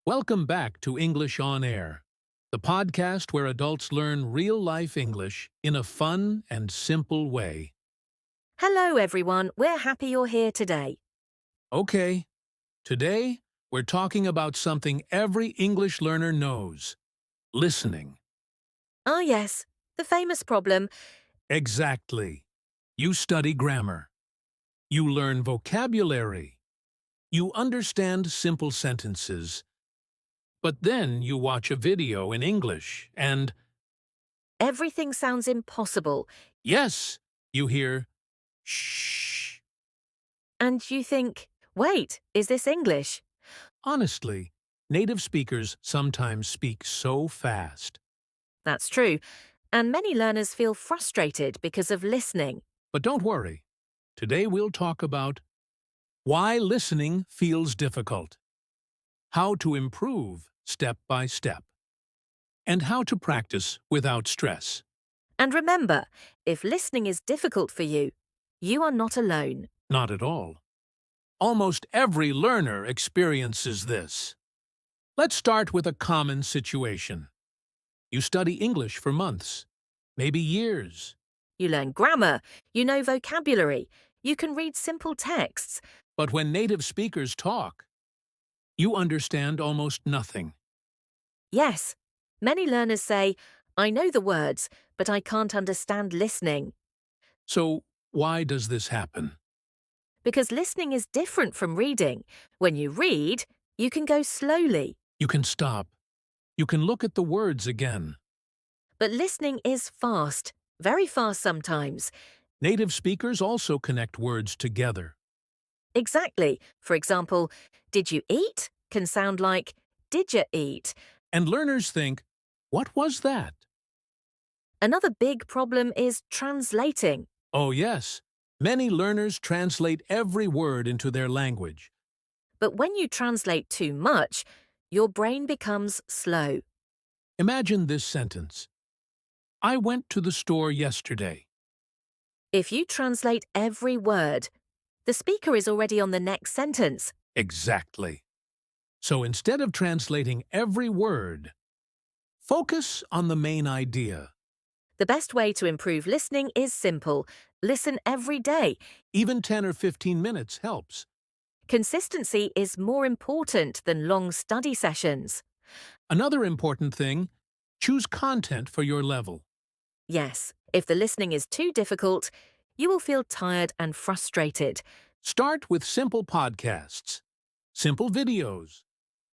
Welcome back to English on Air, the podcast where adults learn real-life English in a fun and simple way. Hello, everyone. We're happy you're here today. Okay, today we're talking about something every English learner knows: listening. Ah, yes, the famous problem. Exactly. You study grammar. You learn vocabulary. You understand simple sentences. But then you watch a video in English and, Everything sounds impossible, yes, you hear shh. and you think, wait, is this English? Honestly, native speakers sometimes speak so fast. That's true, and many learners feel frustrated because of listening. But don't worry. Today we'll talk about why listening feels difficult, how to improve step by step, and how to practice without stress. And remember, if listening is difficult for you, you are not alone. Not at all. Almost every learner experiences this. Let's start with a common situation. You study English for months, maybe years, You learn grammar, you know vocabulary, you can read simple texts, but when native speakers talk, you understand almost nothing. Yes, many learners say, I know the words, but I can't understand listening. So, why does this happen? Because listening is different from reading. When you read, you can go slowly, You can stop. You can look at the words again. but listening is fast, very fast sometimes. Native speakers also connect words together. Exactly. For example, did you eat can sound like did you eat? And learners think, what was that? Another big problem is translating. Oh yes, many learners translate every word into their language. But when you translate too much, your brain becomes slow. Imagine this sentence. I went to the store yesterday. If you translate every word, the speaker is already on the next sentence. Exactly. So instead of translating every word, focus on the main idea. The best way to improve listening is simple. Listen every day. Even 10 or 15 minutes helps. Consistency is more important than long study sessions. Another important thing, choose content for your level. Yes, if the listening is too difficult, you will feel tired and frustrated. Start with simple podcasts, simple videos,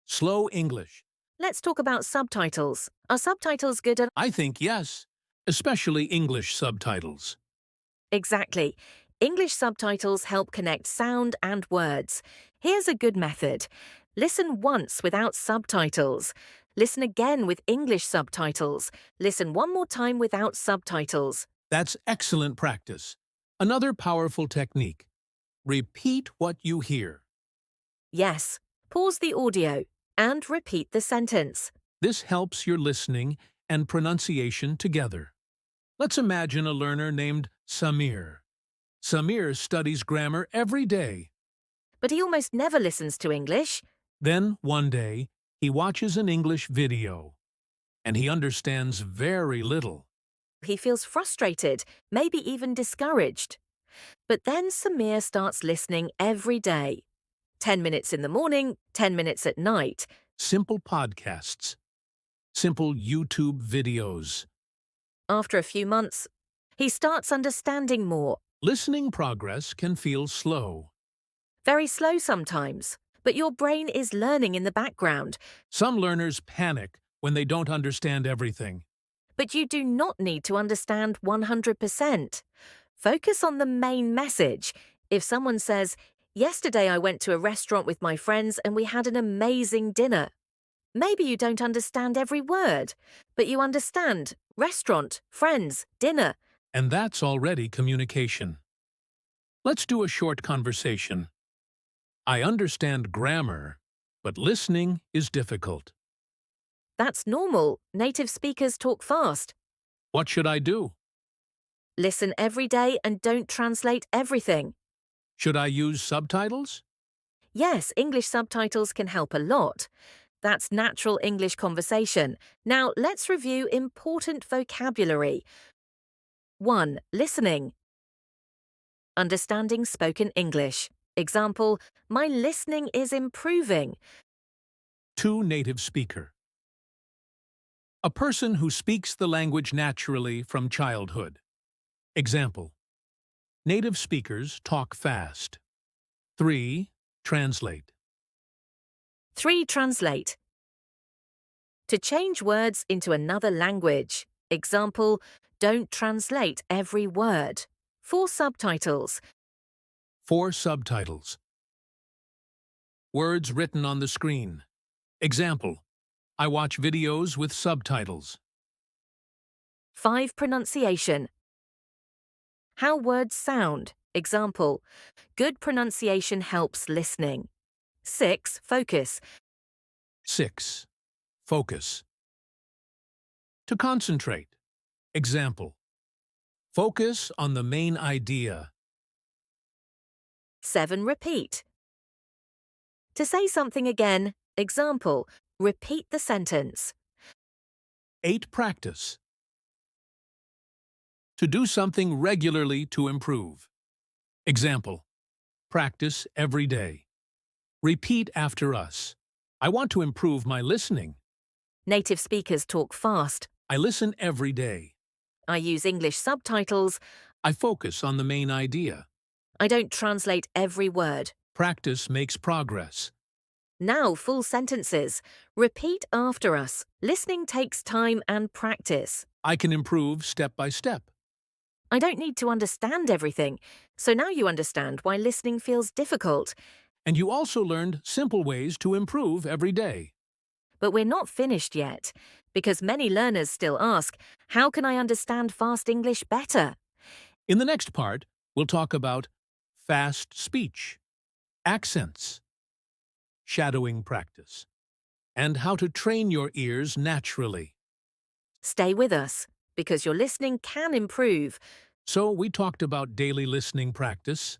slow English. Let's talk about subtitles. Are subtitles good at... I think yes, especially English subtitles. Exactly. English subtitles help connect sound and words. Here's a good method. Listen once without subtitles. Listen again with English subtitles. Listen one more time without subtitles. That's excellent practice. Another powerful technique. Repeat what you hear. Yes, pause the audio and repeat the sentence. This helps your listening and pronunciation together. Let's imagine a learner named Samir. Samir studies grammar every day. But he almost never listens to English. Then, one day, he watches an English video, and he understands very little. He feels frustrated, maybe even discouraged. But then Samir starts listening every day. 10 minutes in the morning, 10 minutes at night. Simple podcasts, simple YouTube videos. After a few months, he starts understanding more. Listening progress can feel slow. Very slow sometimes, but your brain is learning in the background. Some learners panic when they don't understand everything. But you do not need to understand 100%. Focus on the main message. If someone says, yesterday I went to a restaurant with my friends and we had an amazing dinner. Maybe you don't understand every word, but you understand restaurant, friends, dinner. And that's already communication. Let's do a short conversation. I understand grammar, but listening is difficult. That's normal. Native speakers talk fast. What should I do? Listen every day and don't translate everything. Should I use subtitles? Yes, English subtitles can help a lot. That's natural English conversation. Now, let's review important vocabulary. 1. Listening. Understanding spoken English. Example, my listening is improving. 2. Native speaker. A person who speaks the language naturally from childhood. Example, native speakers talk fast. 3. Translate. 3. Translate. To change words into another language. Example, don't translate every word. 4. Subtitles. 4. Subtitles. Words written on the screen. Example, I watch videos with subtitles. 5. Pronunciation. How words sound. Example, good pronunciation helps listening. 6. Focus. 6. Focus. To concentrate. Example, focus on the main idea. 7. Repeat. To say something again. Example, repeat the sentence. 8. Practice. To do something regularly to improve. Example, practice every day. Repeat after us. I want to improve my listening. Native speakers talk fast. I listen every day. I use English subtitles. I focus on the main idea. I don't translate every word. Practice makes progress. Now, full sentences. Repeat after us. Listening takes time and practice. I can improve step by step. I don't need to understand everything, so now you understand why listening feels difficult. And you also learned simple ways to improve every day. But we're not finished yet, because many learners still ask, how can I understand fast English better? In the next part, we'll talk about fast speech, accents, shadowing practice, and how to train your ears naturally. Stay with us, because your listening can improve. So we talked about daily listening practice,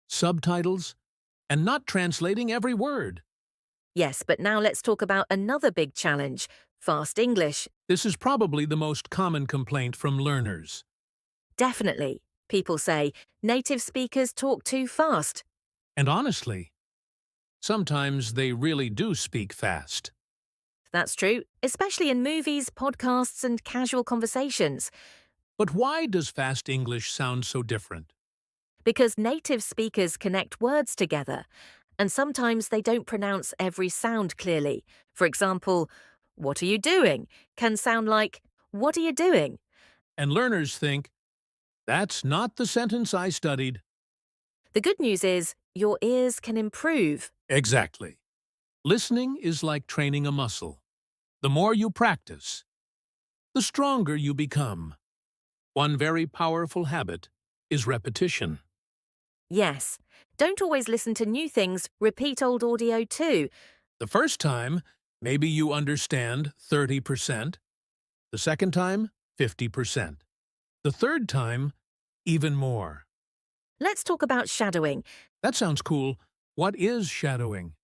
subtitles, and not translating every word. Yes, but now let's talk about another big challenge, fast English. This is probably the most common complaint from learners. Definitely. People say, native speakers talk too fast. And honestly, sometimes they really do speak fast. That's true, especially in movies, podcasts, and casual conversations. But why does fast English sound so different? Because native speakers connect words together, and sometimes they don't pronounce every sound clearly. For example, what are you doing can sound like, what are you doing? And learners think, that's not the sentence I studied. The good news is, your ears can improve. Exactly. Listening is like training a muscle. The more you practice, the stronger you become. One very powerful habit is repetition. Yes, don't always listen to new things, repeat old audio too. The first time, maybe you understand 30%. The second time, 50%. The third time, even more. Let's talk about shadowing. That sounds cool. What is shadowing?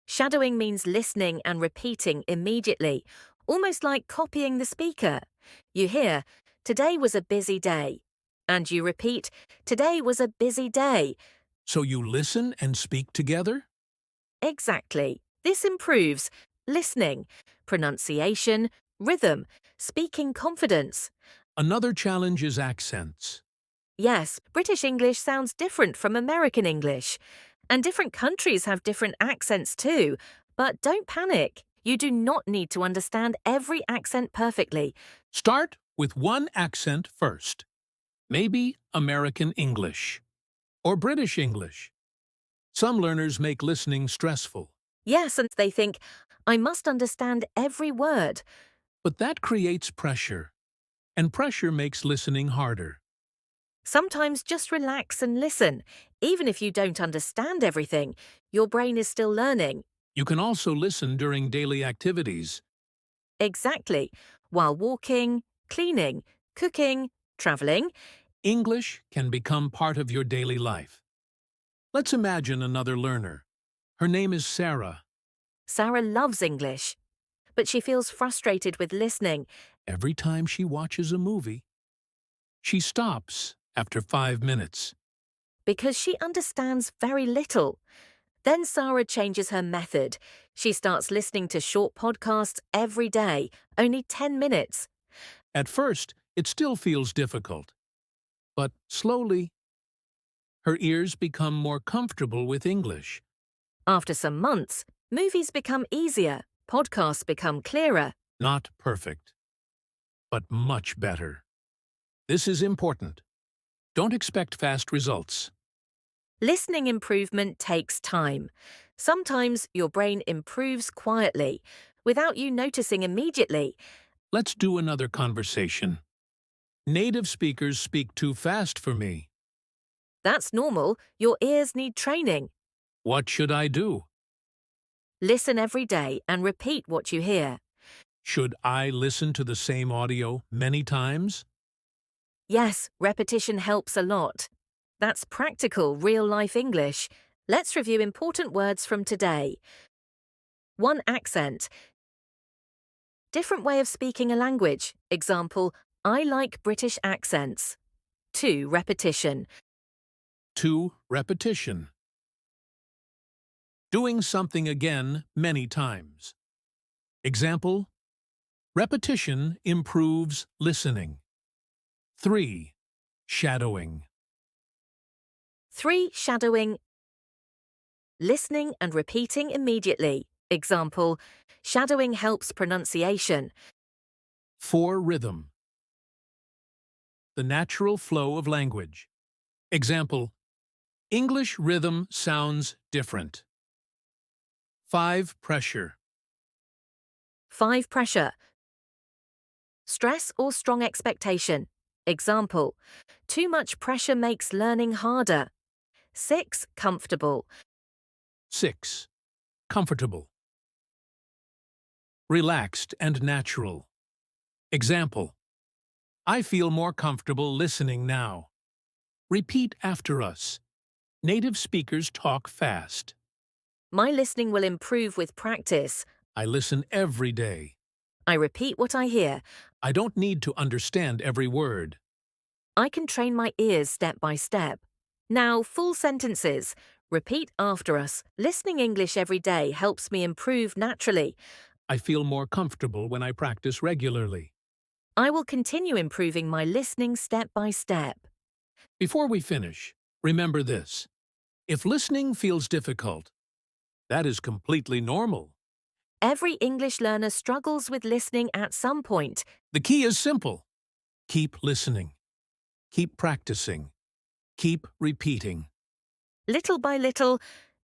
Shadowing means listening and repeating immediately, almost like copying the speaker. You hear, today was a busy day. And you repeat, today was a busy day. So you listen and speak together? Exactly. This improves listening, pronunciation, rhythm, speaking confidence. Another challenge is accents. Yes, British English sounds different from American English. And different countries have different accents too. But don't panic. You do not need to understand every accent perfectly. Start with one accent first. Maybe American English or British English. Some learners make listening stressful, Yes, and they think, I must understand every word. but that creates pressure, and pressure makes listening harder. Sometimes just relax and listen. Even if you don't understand everything, your brain is still learning. You can also listen during daily activities. Exactly. While walking, cleaning, cooking, traveling. English can become part of your daily life. Let's imagine another learner. Her name is Sarah. Sarah loves English, but she feels frustrated with listening. Every time she watches a movie, she stops after 5 minutes. Because she understands very little. Then Sarah changes her method. She starts listening to short podcasts every day, only 10 minutes. At first, it still feels difficult. But slowly, her ears become more comfortable with English. After some months, movies become easier, podcasts become clearer. Not perfect, but much better. This is important. Don't expect fast results. Listening improvement takes time. Sometimes your brain improves quietly, without you noticing immediately. Let's do another conversation. Native speakers speak too fast for me. That's normal. Your ears need training. What should I do? Listen every day and repeat what you hear. Should I listen to the same audio many times? Yes, repetition helps a lot. That's practical, real-life English. Let's review important words from today. 1. Accent. Different way of speaking a language. Example, I like British accents. 2. Repetition. 2. Repetition. Doing something again many times. Example, repetition improves listening. 3. Shadowing. 3. Shadowing. Listening and repeating immediately. Example, shadowing helps pronunciation. 4. Rhythm. The natural flow of language. Example, English rhythm sounds different. 5. Pressure. 5. Pressure. Stress or strong expectation. Example, too much pressure makes learning harder. 6. Comfortable. 6. Comfortable. Relaxed and natural. Example, I feel more comfortable listening now. Repeat after us. Native speakers talk fast. My listening will improve with practice. I listen every day. I repeat what I hear. I don't need to understand every word. I can train my ears step by step. Now, full sentences. Repeat after us. Listening English every day helps me improve naturally. I feel more comfortable when I practice regularly. I will continue improving my listening step by step. Before we finish, remember this. If listening feels difficult, that is completely normal. Every English learner struggles with listening at some point. The key is simple. Keep listening. Keep practicing. Keep repeating. Little by little,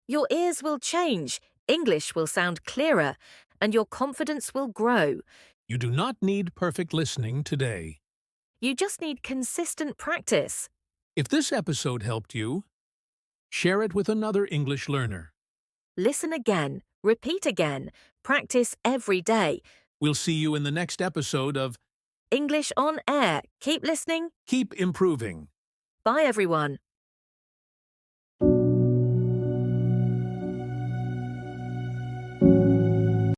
your ears will change, English will sound clearer, and your confidence will grow. You do not need perfect listening today. You just need consistent practice. If this episode helped you, share it with another English learner. Listen again, repeat again, practice every day. We'll see you in the next episode of English on Air. Keep listening. Keep Improving. Bye, everyone.